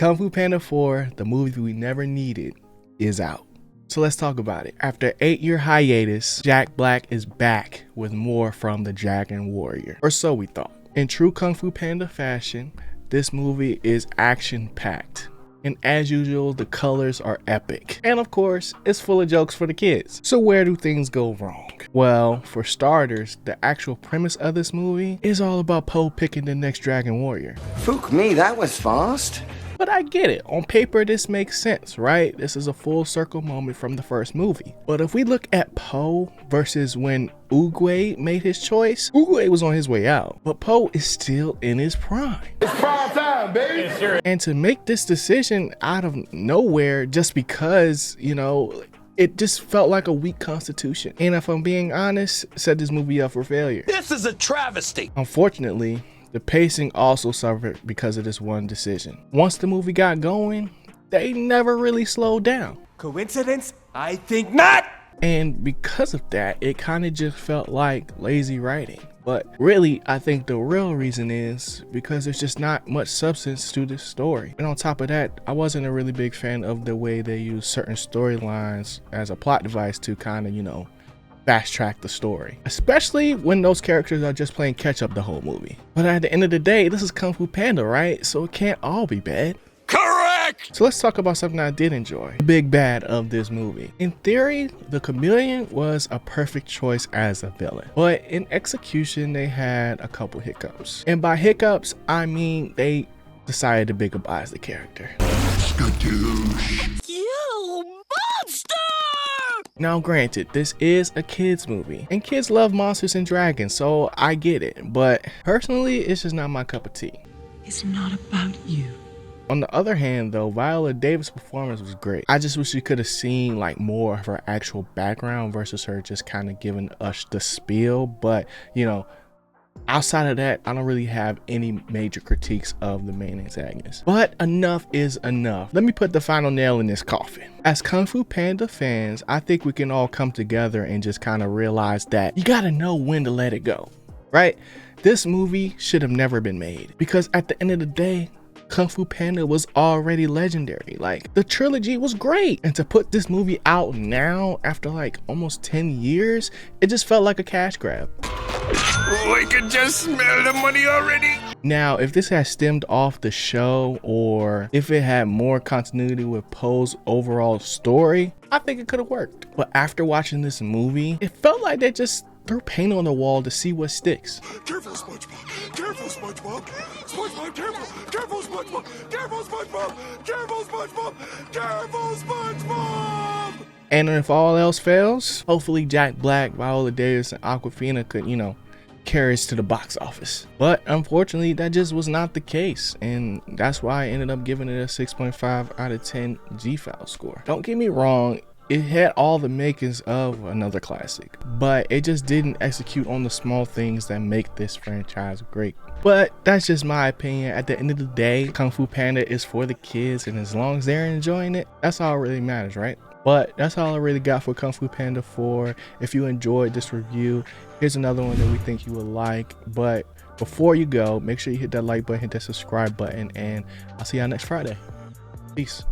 Kung Fu Panda 4, the movie we never needed, is out. So let's talk about it. After an 8-year hiatus, Jack Black is back with more from the Dragon Warrior, or so we thought. In true Kung Fu Panda fashion, this movie is action-packed. And as usual, the colors are epic. And of course, it's full of jokes for the kids. So where do things go wrong? Well, for starters, the actual premise of this movie is all about Po picking the next Dragon Warrior. Fook me, that was fast. But I get it. On paper, this makes sense, right? This is a full circle moment from the first movie. But if we look at Po versus when Oogway made his choice, Oogway was on his way out, but Po is still in his prime. It's prime time, baby! And to make this decision out of nowhere just because, you know, it just felt like a weak constitution. And if I'm being honest, set this movie up for failure. This is a travesty. Unfortunately, the pacing also suffered because of this one decision. Once the movie got going, they never really slowed down. Coincidence? I think not! And because of that, it kind of just felt like lazy writing. But really, I think the real reason is because there's just not much substance to this story. And on top of that, I wasn't a really big fan of the way they use certain storylines as a plot device to kind of, you know, fast track the story, especially when those characters are just playing catch up the whole movie. But at the end of the day, this is Kung Fu Panda, right? So it can't all be bad. Correct! So let's talk about something I did enjoy, the big bad of this movie. In theory, the Chameleon was a perfect choice as a villain, but in execution, they had a couple hiccups. And by hiccups, I mean they decided to big-up-ize the character. You monster! Now granted, this is a kids movie and kids love monsters and dragons, so I get it, but personally it's just not my cup of tea. It's not about you. On the other hand though, Viola Davis' performance was great. I just wish you could have seen like more of her actual background versus her just kind of giving us the spiel, but you know, outside of that, I don't really have any major critiques of the main antagonist. But enough is enough. Let me put the final nail in this coffin. As Kung Fu Panda fans, I think we can all come together and just kind of realize that you gotta know when to let it go, right? This movie should have never been made because at the end of the day, Kung Fu Panda was already legendary. Like, the trilogy was great. And to put this movie out now after like almost 10 years, it just felt like a cash grab. Oh, I can just smell the money already. Now, if this had stemmed off the show or if it had more continuity with Po's overall story, I think it could have worked. But after watching this movie, it felt like they just threw paint on the wall to see what sticks. Careful, SpongeBob. Careful, SpongeBob. SpongeBob, careful. Careful, SpongeBob. Careful, SpongeBob. Careful, SpongeBob. Careful, SpongeBob. And if all else fails, hopefully Jack Black, Viola Davis, and Awkwafina could, you know, carry us to the box office. But unfortunately, that just was not the case. And that's why I ended up giving it a 6.5 out of 10 G-File score. Don't get me wrong, it had all the makings of another classic, but it just didn't execute on the small things that make this franchise great. But that's just my opinion. At the end of the day, Kung Fu Panda is for the kids, and as long as they're enjoying it, that's all really matters, right? But that's all I really got for Kung Fu Panda 4. If you enjoyed this review, here's another one that we think you will like. But before you go, make sure you hit that like button, hit that subscribe button, and I'll see y'all next Friday. Peace.